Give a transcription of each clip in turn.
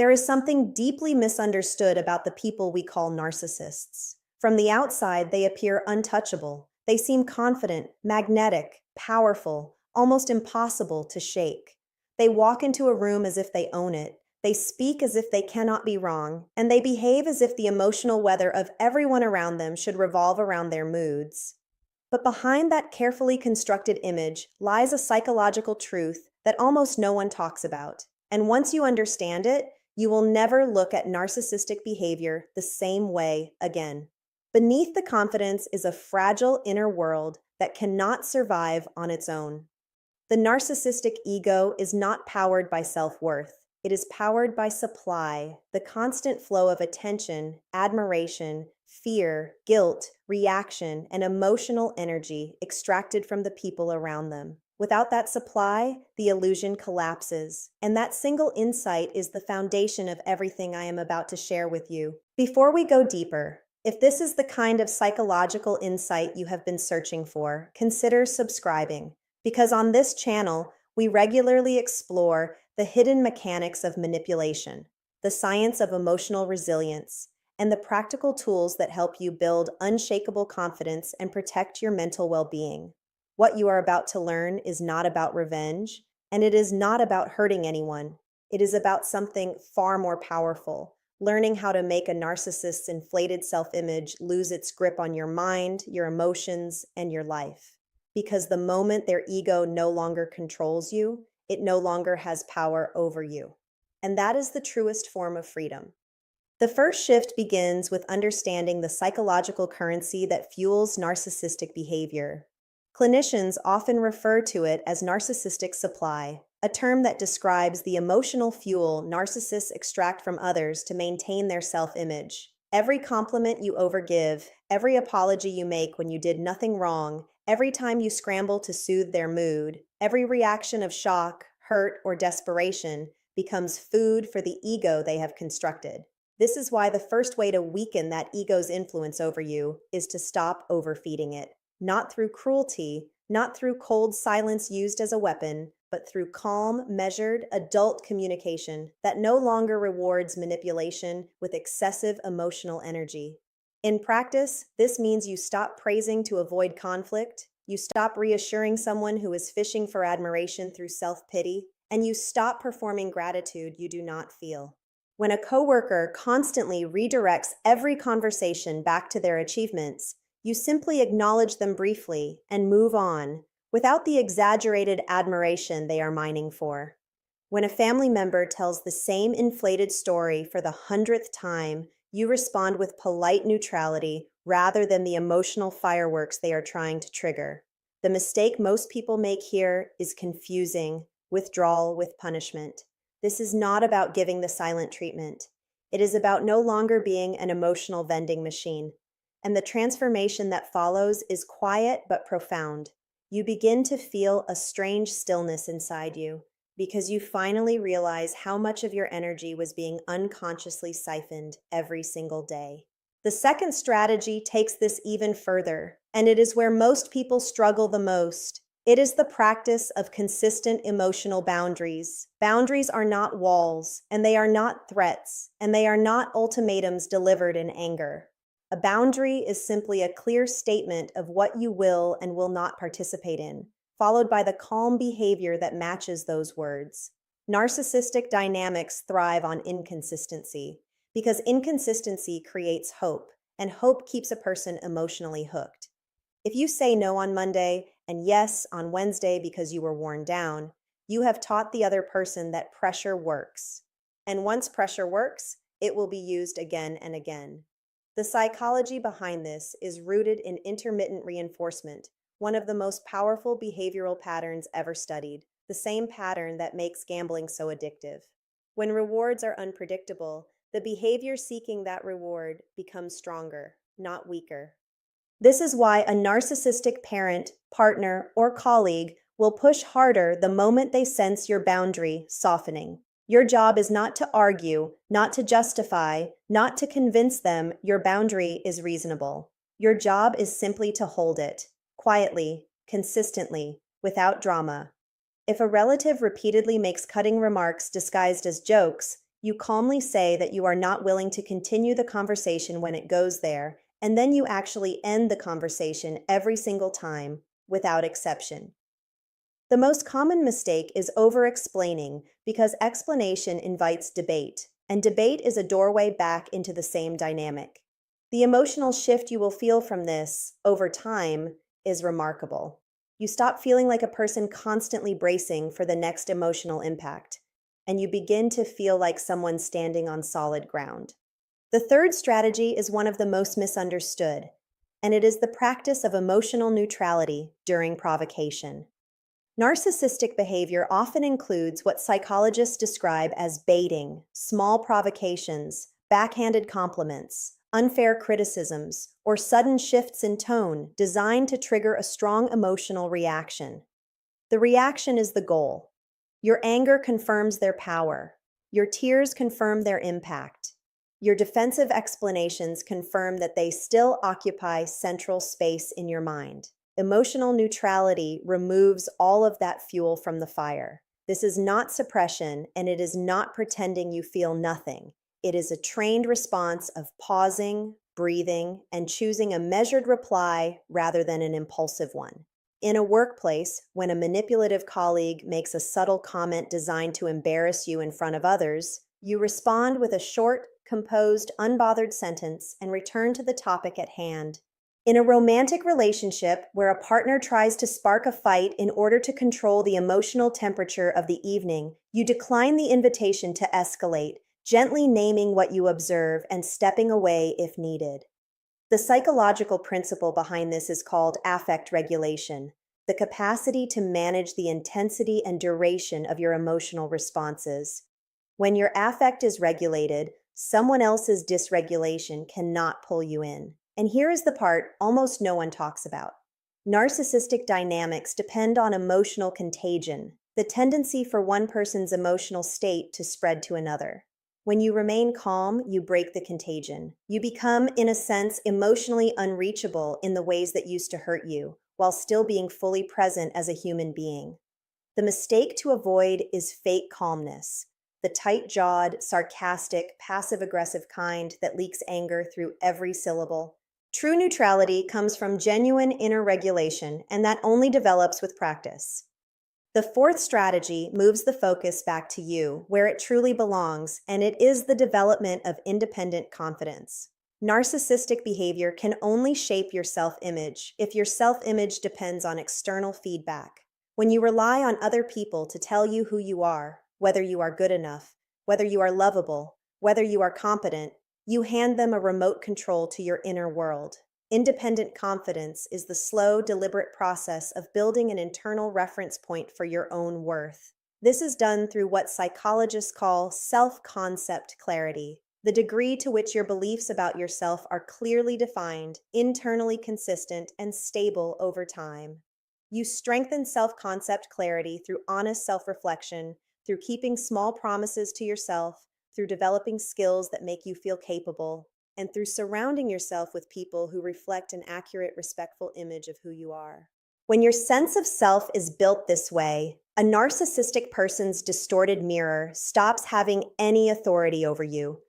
There is something deeply misunderstood about the people we call narcissists. From the outside, they appear untouchable. They seem confident, magnetic, powerful, almost impossible to shake. They walk into a room as if they own it. They speak as if they cannot be wrong, and they behave as if the emotional weather of everyone around them should revolve around their moods. But behind that carefully constructed image lies a psychological truth that almost no one talks about. And once you understand it, you will never look at narcissistic behavior the same way again. Beneath the confidence is a fragile inner world that cannot survive on its own. The narcissistic ego is not powered by self-worth. It is powered by supply, the constant flow of attention, admiration, fear, guilt, reaction, and emotional energy extracted from the people around them. Without that supply, the illusion collapses. And that single insight is the foundation of everything I am about to share with you. Before we go deeper, if this is the kind of psychological insight you have been searching for, consider subscribing. Because on this channel, we regularly explore the hidden mechanics of manipulation, the science of emotional resilience, and the practical tools that help you build unshakable confidence and protect your mental well-being. What you are about to learn is not about revenge, and it is not about hurting anyone. It is about something far more powerful, learning how to make a narcissist's inflated self-image lose its grip on your mind, your emotions, and your life. Because the moment their ego no longer controls you, it no longer has power over you. And that is the truest form of freedom. The first shift begins with understanding the psychological currency that fuels narcissistic behavior. Clinicians often refer to it as narcissistic supply, a term that describes the emotional fuel narcissists extract from others to maintain their self-image. Every compliment you overgive, every apology you make when you did nothing wrong, every time you scramble to soothe their mood, every reaction of shock, hurt, or desperation becomes food for the ego they have constructed. This is why the first way to weaken that ego's influence over you is to stop overfeeding it. Not through cruelty, not through cold silence used as a weapon, but through calm, measured, adult communication that no longer rewards manipulation with excessive emotional energy. In practice, this means you stop praising to avoid conflict, you stop reassuring someone who is fishing for admiration through self-pity, and you stop performing gratitude you do not feel. When a coworker constantly redirects every conversation back to their achievements, you simply acknowledge them briefly and move on, without the exaggerated admiration they are mining for. When a family member tells the same inflated story for the 100th time, you respond with polite neutrality rather than the emotional fireworks they are trying to trigger. The mistake most people make here is confusing withdrawal with punishment. This is not about giving the silent treatment. It is about no longer being an emotional vending machine. And the transformation that follows is quiet but profound. You begin to feel a strange stillness inside you because you finally realize how much of your energy was being unconsciously siphoned every single day. The second strategy takes this even further, and it is where most people struggle the most. It is the practice of consistent emotional boundaries. Boundaries are not walls, and they are not threats, and they are not ultimatums delivered in anger. A boundary is simply a clear statement of what you will and will not participate in, followed by the calm behavior that matches those words. Narcissistic dynamics thrive on inconsistency, because inconsistency creates hope, and hope keeps a person emotionally hooked. If you say no on Monday and yes on Wednesday because you were worn down, you have taught the other person that pressure works. And once pressure works, it will be used again and again. The psychology behind this is rooted in intermittent reinforcement, one of the most powerful behavioral patterns ever studied, the same pattern that makes gambling so addictive. When rewards are unpredictable, the behavior seeking that reward becomes stronger, not weaker. This is why a narcissistic parent, partner, or colleague will push harder the moment they sense your boundary softening. Your job is not to argue, not to justify, not to convince them your boundary is reasonable. Your job is simply to hold it, quietly, consistently, without drama. If a relative repeatedly makes cutting remarks disguised as jokes, You calmly say that you are not willing to continue the conversation when it goes there, and then you actually end the conversation every single time, without exception. The most common mistake is over-explaining because explanation invites debate, and debate is a doorway back into the same dynamic. The emotional shift you will feel from this, over time, is remarkable. You stop feeling like a person constantly bracing for the next emotional impact, and you begin to feel like someone standing on solid ground. The third strategy is one of the most misunderstood, and it is the practice of emotional neutrality during provocation. Narcissistic behavior often includes what psychologists describe as baiting, small provocations, backhanded compliments, unfair criticisms, or sudden shifts in tone designed to trigger a strong emotional reaction. The reaction is the goal. Your anger confirms their power. Your tears confirm their impact. Your defensive explanations confirm that they still occupy central space in your mind. Emotional neutrality removes all of that fuel from the fire. This is not suppression, and it is not pretending you feel nothing. It is a trained response of pausing, breathing, and choosing a measured reply rather than an impulsive one. In a workplace, when a manipulative colleague makes a subtle comment designed to embarrass you in front of others, you respond with a short, composed, unbothered sentence and return to the topic at hand. In a romantic relationship where a partner tries to spark a fight in order to control the emotional temperature of the evening, you decline the invitation to escalate, gently naming what you observe and stepping away if needed. The psychological principle behind this is called affect regulation, the capacity to manage the intensity and duration of your emotional responses. When your affect is regulated, someone else's dysregulation cannot pull you in. And here is the part almost no one talks about. Narcissistic dynamics depend on emotional contagion, the tendency for one person's emotional state to spread to another. When you remain calm, you break the contagion. You become, in a sense, emotionally unreachable in the ways that used to hurt you, while still being fully present as a human being. The mistake to avoid is fake calmness, the tight-jawed, sarcastic, passive-aggressive kind that leaks anger through every syllable. True neutrality comes from genuine inner regulation, and that only develops with practice. The fourth strategy moves the focus back to you, where it truly belongs, and it is the development of independent confidence. Narcissistic behavior can only shape your self-image if your self-image depends on external feedback. When you rely on other people to tell you who you are, whether you are good enough, whether you are lovable, whether you are competent, you hand them a remote control to your inner world. Independent confidence is the slow, deliberate process of building an internal reference point for your own worth. This is done through what psychologists call self-concept clarity, the degree to which your beliefs about yourself are clearly defined, internally consistent, and stable over time. You strengthen self-concept clarity through honest self-reflection, through keeping small promises to yourself, through developing skills that make you feel capable, and through surrounding yourself with people who reflect an accurate, respectful image of who you are. When your sense of self is built this way, a narcissistic person's distorted mirror stops having any authority over you.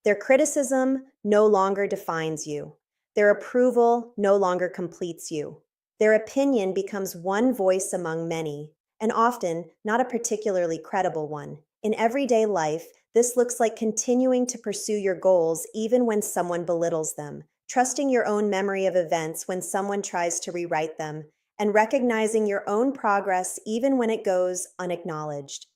Their criticism no longer defines you. Their approval no longer completes you. Their opinion becomes one voice among many, and often not a particularly credible one. In everyday life, this looks like continuing to pursue your goals even when someone belittles them, trusting your own memory of events when someone tries to rewrite them, and recognizing your own progress even when it goes unacknowledged.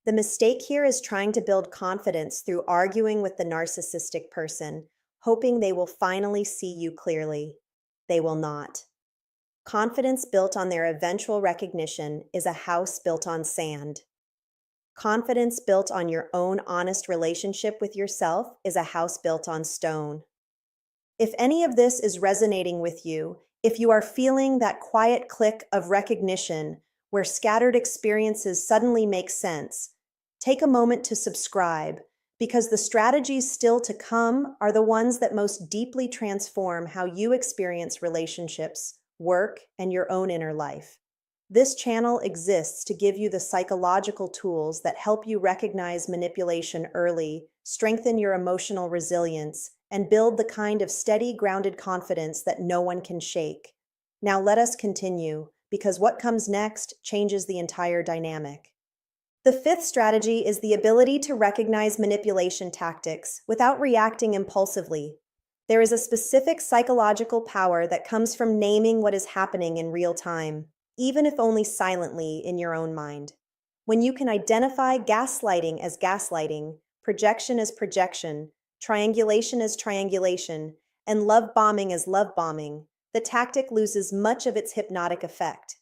The mistake here is trying to build confidence through arguing with the narcissistic person, hoping they will finally see you clearly. They will not. Confidence built on their eventual recognition is a house built on sand. Confidence built on your own honest relationship with yourself is a house built on stone. If any of this is resonating with you, if you are feeling that quiet click of recognition where scattered experiences suddenly make sense, take a moment to subscribe, because the strategies still to come are the ones that most deeply transform how you experience relationships, work, and your own inner life. This channel exists to give you the psychological tools that help you recognize manipulation early, strengthen your emotional resilience, and build the kind of steady, grounded confidence that no one can shake. Now let us continue, because what comes next changes the entire dynamic. The fifth strategy is the ability to recognize manipulation tactics without reacting impulsively. There is a specific psychological power that comes from naming what is happening in real time, even if only silently in your own mind. When you can identify gaslighting as gaslighting, projection as projection, triangulation as triangulation, and love bombing as love bombing, the tactic loses much of its hypnotic effect.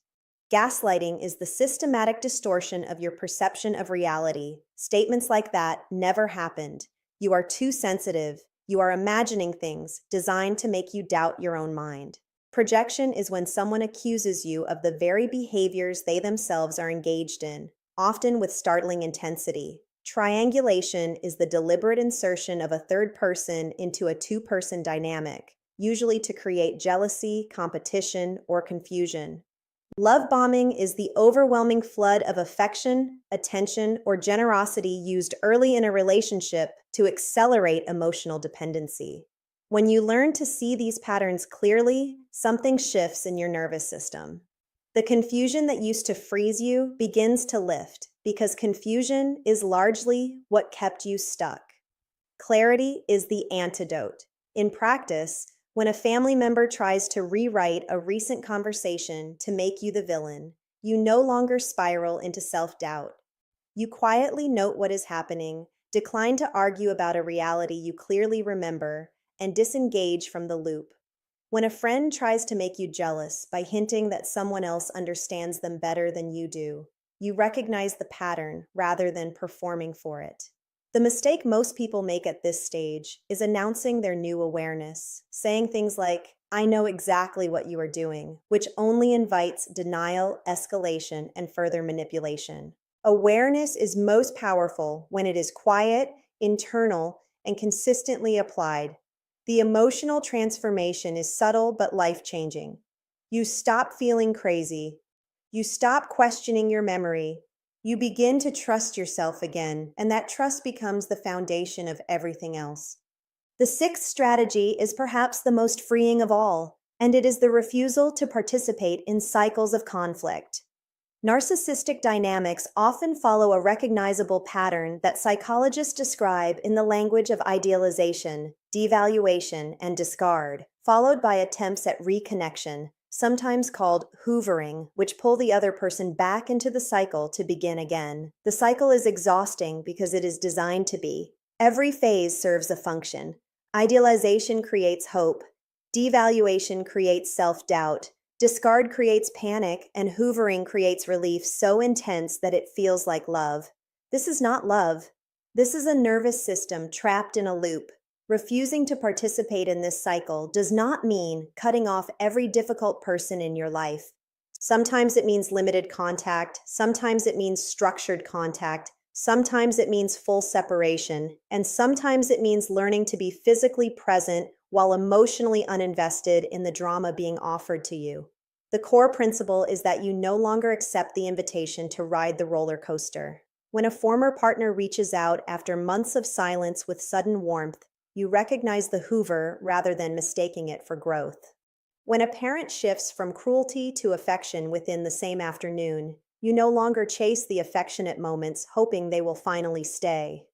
Gaslighting is the systematic distortion of your perception of reality. Statements like that never happened. You are too sensitive. You are imagining things designed to make you doubt your own mind. Projection is when someone accuses you of the very behaviors they themselves are engaged in, often with startling intensity. Triangulation is the deliberate insertion of a third person into a two-person dynamic, usually to create jealousy, competition, or confusion. Love bombing is the overwhelming flood of affection, attention, or generosity used early in a relationship to accelerate emotional dependency. When you learn to see these patterns clearly, something shifts in your nervous system. The confusion that used to freeze you begins to lift, because confusion is largely what kept you stuck. Clarity is the antidote. In practice, when a family member tries to rewrite a recent conversation to make you the villain, you no longer spiral into self-doubt. You quietly note what is happening, decline to argue about a reality you clearly remember, and disengage from the loop. When a friend tries to make you jealous by hinting that someone else understands them better than you do, you recognize the pattern rather than performing for it. The mistake most people make at this stage is announcing their new awareness, saying things like, "I know exactly what you are doing," which only invites denial, escalation, and further manipulation. Awareness is most powerful when it is quiet, internal, and consistently applied. The emotional transformation is subtle but life-changing. You stop feeling crazy. You stop questioning your memory. You begin to trust yourself again, and that trust becomes the foundation of everything else. The sixth strategy is perhaps the most freeing of all, and it is the refusal to participate in cycles of conflict. Narcissistic dynamics often follow a recognizable pattern that psychologists describe in the language of idealization, devaluation, and discard, followed by attempts at reconnection, sometimes called hoovering, which pull the other person back into the cycle to begin again. The cycle is exhausting because it is designed to be. Every phase serves a function. Idealization creates hope. Devaluation creates self-doubt. Discard creates panic, and hoovering creates relief so intense that it feels like love. This is not love. This is a nervous system trapped in a loop. Refusing to participate in this cycle does not mean cutting off every difficult person in your life. Sometimes it means limited contact, sometimes it means structured contact, sometimes it means full separation, and sometimes it means learning to be physically present while emotionally uninvested in the drama being offered to you. The core principle is that you no longer accept the invitation to ride the roller coaster. When a former partner reaches out after months of silence with sudden warmth, you recognize the hoover rather than mistaking it for growth. When a parent shifts from cruelty to affection within the same afternoon, you no longer chase the affectionate moments hoping they will finally stay.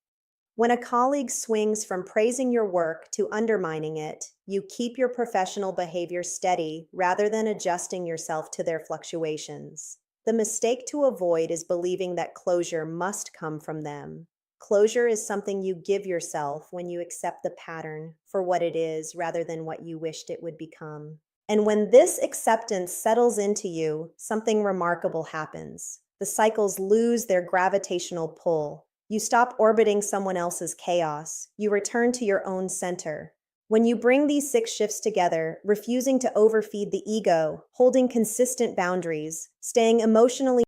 When a colleague swings from praising your work to undermining it, you keep your professional behavior steady rather than adjusting yourself to their fluctuations. The mistake to avoid is believing that closure must come from them. Closure is something you give yourself when you accept the pattern for what it is rather than what you wished it would become. And when this acceptance settles into you, something remarkable happens. The cycles lose their gravitational pull. You stop orbiting someone else's chaos. You return to your own center. When you bring these 6 shifts together, refusing to overfeed the ego, holding consistent boundaries, staying emotionally